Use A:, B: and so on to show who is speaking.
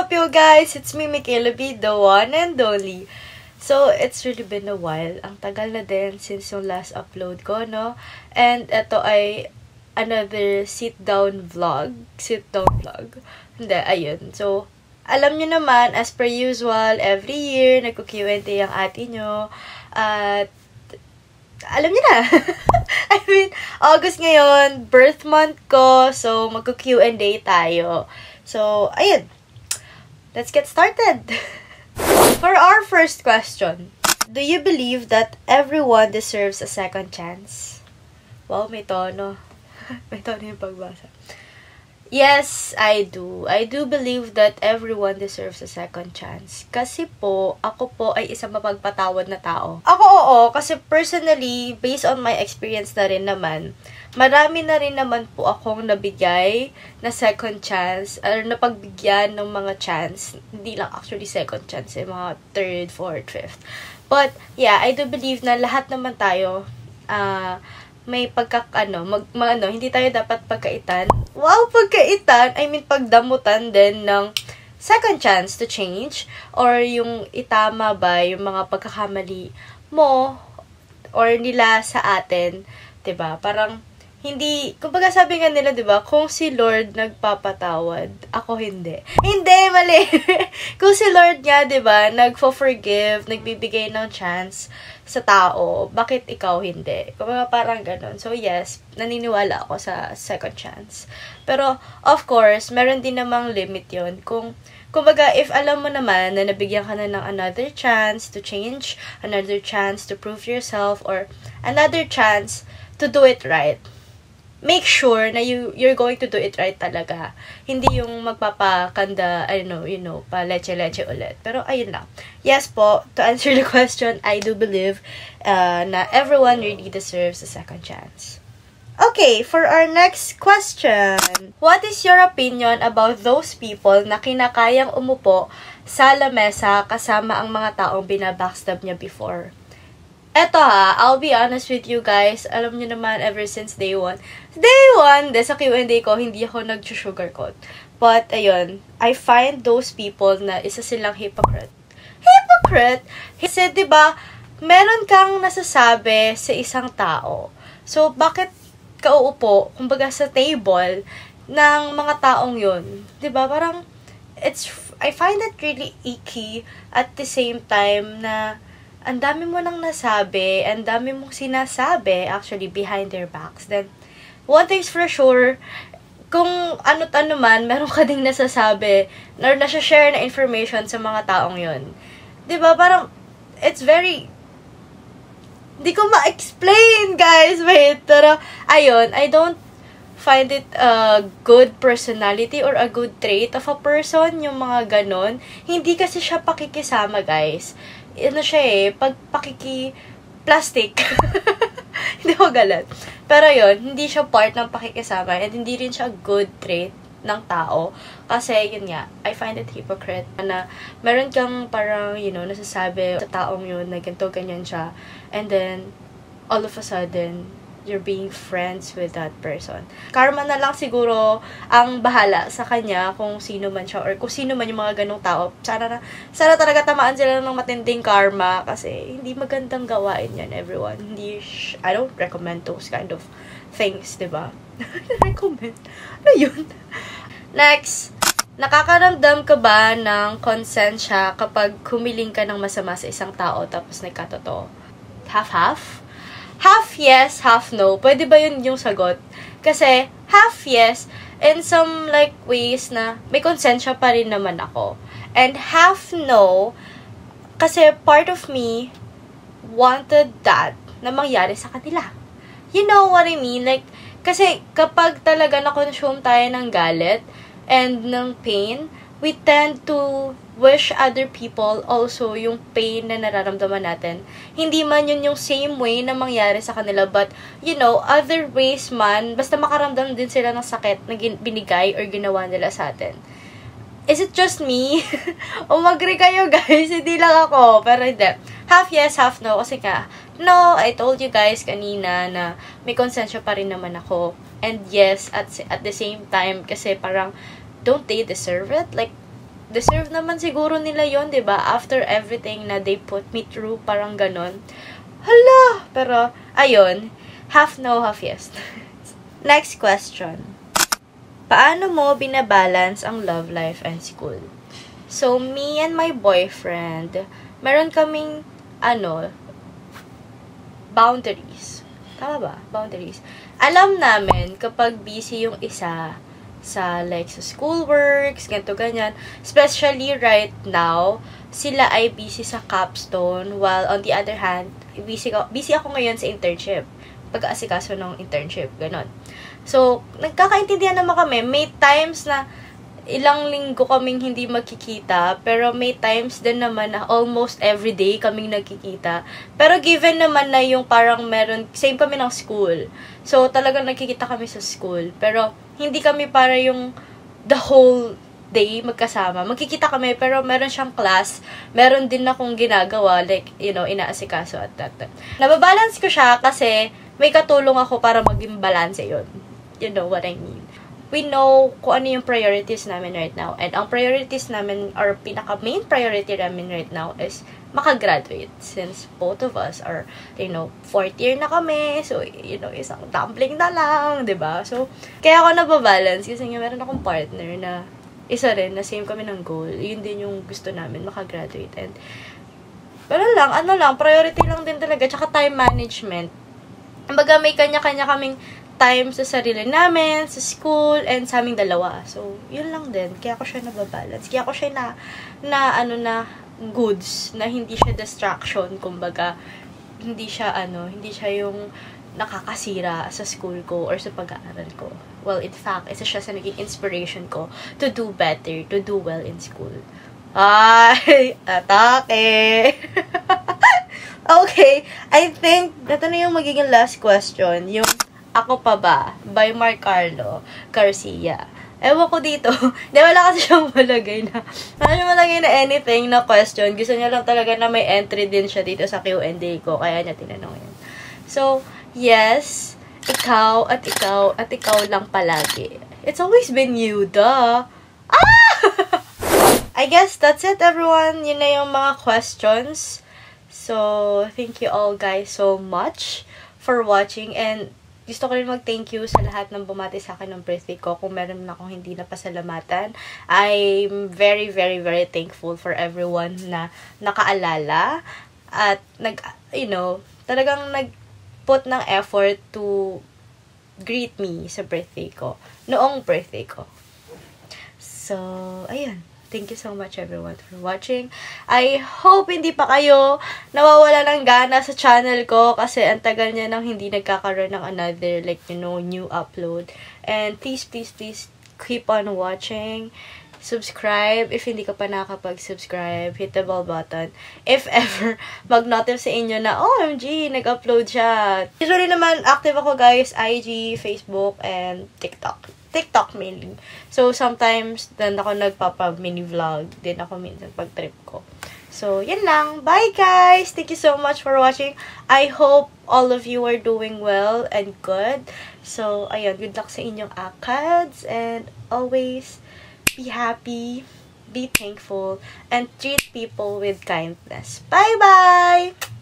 A: up, you guys? It's me, Michaela B, the one and only. So, it's really been a while. Ang tagal na din since yung last upload ko, no? And ito ay another sit-down vlog. Hindi, ayun. So, alam nyo naman, as per usual, every year, nagko-Q&A ang ate nyo. At, alam nyo na. I mean, August ngayon, birth month ko. So, magko-Q&A tayo. So, ayun. Let's get started. For our first question, do you believe that everyone deserves a second chance? Wow, may tono. May tono yung pagbasa. Yes, I do. I do believe that everyone deserves a second chance. Kasi po, ako po ay isang mapagpatawad na tao. Ako oo, kasi personally, based on my experience na rin naman, marami na rin naman po akong nabigay na second chance, or napagbigyan ng mga chance. Hindi lang actually second chance, mga third, fourth, fifth. But, yeah, I do believe na lahat naman tayo, may hindi tayo dapat pagkaitan. Wow, pagkaitan! I mean, pagdamutan din ng second chance to change, or yung itama ba, yung mga pagkakamali mo, or nila sa atin, 'di ba? Parang, hindi, kumbaga sabi nga nila, 'di ba, kung si Lord nagpapatawad, ako hindi. Hindi, mali! Kung si Lord nga, 'di ba, nagfo-forgive, nagbibigay ng chance sa tao, bakit ikaw hindi? Kumbaga parang ganun. So yes, naniniwala ako sa second chance. Pero, of course, meron din namang limit yun. Kumbaga, if alam mo naman na nabigyan ka na ng another chance to change, another chance to prove yourself, or another chance to do it right, make sure na you're going to do it right talaga. Hindi yung magpapakanda, pa leche-leche ulit. Pero, ayun lang. Yes po, to answer the question, I do believe na everyone really deserves a second chance. Okay, for our next question. What is your opinion about those people na kinakayang umupo sa lamesa kasama ang mga taong binabackstab niya before? Eto I'll be honest with you guys. Alam niyo naman, ever since day one, sa Q&A ko, hindi ako nag-sugarcoat. But, ayun, I find those people na isa silang hypocrite. Kasi, diba, meron kang nasasabi sa isang tao. So, bakit ka uupo, kumbaga sa table, ng mga taong yun? Diba, parang, I find it really icky at the same time na ang dami mo nang nasabi, ang dami mong sinasabi, actually, behind their backs. Then, one thing's for sure, kung ano't ano man, meron ka ding nasasabi, or nasa-share na information sa mga taong yun. Diba? Parang, it's very, hindi ko ma-explain, guys. Wait, pero, ayun, I don't find it a good personality or a good trait of a person, yung mga ganon. Hindi kasi siya pakikisama, guys. Plastic. Hindi ko galat. Pero yun, hindi siya part ng pakikisama, and hindi rin siya good trait ng tao. Kasi, yun nga, I find it hypocrite na meron kang parang, nasasabi sa taong yun na ganito, ganyan siya. And then, all of a sudden, you're being friends with that person. Karma na lang siguro ang bahala sa kanya kung sino man siya, or kung sino man yung mga ganong tao. Sana talaga tamaan sila ng matinding karma, kasi hindi magandang gawain yan, everyone. I don't recommend those kind of things, diba? Recommend? Ano yun? Next, nakakaramdam ka ba ng konsensya kapag humiling ka ng masama sa isang tao tapos nagkatotoo? Half-half? Half yes, half no. Pwede ba yun yung sagot? Kasi, half yes, in some ways na may konsensya pa rin naman ako. And half no, kasi part of me wanted that na mangyari sa kanila. You know what I mean? Kasi kapag talaga na-consume tayo ng galit and ng pain, we tend to wish other people also yung pain na nararamdaman natin. Hindi man yun yung same way na mangyari sa kanila, but, other ways man, basta makaramdam din sila ng sakit na binigay or ginawa nila sa atin. Is it just me? O mag-agree kayo, guys? Hindi lang ako. Pero hindi. Half yes, half no. Kasi no, I told you guys kanina na may konsensya pa rin naman ako. And yes, at the same time, kasi parang, don't they deserve it? deserve naman siguro nila yon, 'di ba? After everything na they put me through, parang ganon. Hala! Pero, ayun, half no, half yes. Next question. Paano mo binabalance ang love life and school? So, me and my boyfriend, meron kaming, boundaries. Tama ba? Boundaries. Alam namin, kapag busy yung isa sa schoolworks, ganito, ganyan. Especially right now, sila ay busy sa capstone, while on the other hand, busy ako ngayon sa internship. Pag-aasikaso ng internship, ganon. So, nagkakaintindihan naman kami. May times na ilang linggo kaming hindi magkikita, pero may times din naman na almost every day kaming nagkikita. Pero given naman na yung parang same kami ng school. So, talagang nagkikita kami sa school. Pero, hindi kami para yung the whole day magkasama. Magkikita kami, pero meron siyang class. Meron din akong ginagawa, like, inaasikaso at that time. Nababalance ko siya kasi may katulong ako para maging balance yun. You know what I mean? We know kung ano yung priorities namin right now. And ang priorities namin, or pinaka-main priority namin right now is makagraduate. Since both of us are, fourth year na kami. So, isang dumpling na lang, 'di ba? So, kaya ako nababalance kasi nga meron akong partner na isa rin, na same kami ng goal. Yun din yung gusto namin, makagraduate. And, pero priority lang din talaga. Tsaka time management. Kumbaga, may kanya-kanya kaming time sa sarili namin, sa school, and sa aming dalawa. So, yun lang din. Kaya ako siya nababalance. Kaya ako siya na goods, na hindi siya distraction, kumbaga, hindi siya yung nakakasira sa school ko or sa pag-aaral ko. Well, in fact, isa siya sa naging inspiration ko to do better, to do well in school. Ay, atake! Okay, I think, ito na yung magiging last question. Yung, Ako Pa Ba? By Marcarlo Garcia. Ewan ko dito. Di, wala kasi siyang malagay na anything na question. Gusto niya lang talaga na may entry din siya dito sa Q&A ko. Kaya niya tinanong yan. So, yes, ikaw at ikaw at ikaw lang palagi. It's always been you, duh. I guess that's it, everyone. Yun na yung mga questions. So, thank you all guys so much for watching. And gusto ko rin mag-thank you sa lahat ng bumati sa akin ng birthday ko. Kung meron na akong hindi napasalamatan, I'm very, very, very thankful for everyone na nakaalala at talagang nag-put ng effort to greet me sa birthday ko. Noong birthday ko. So, ayun. Thank you so much everyone for watching. I hope hindi pa kayo nawawala ng gana sa channel ko kasi ang tagal niya nang hindi nagkakaroon ng another new upload. And please keep on watching. Subscribe if hindi ka pa nakakapag-subscribe. Hit the bell button. If ever mag-notify sa inyo na, OMG, nag-upload siya. Usually naman, active ako guys, IG, Facebook, and TikTok. TikTok mainly. So, sometimes, then ako nagpapa-mini vlog. Din ako minsan pag-trip ko. So, yan lang. Bye, guys! Thank you so much for watching. I hope all of you are doing well and good. So, ayun. Good luck sa inyong ACADS. And always be happy, be thankful, and treat people with kindness. Bye-bye!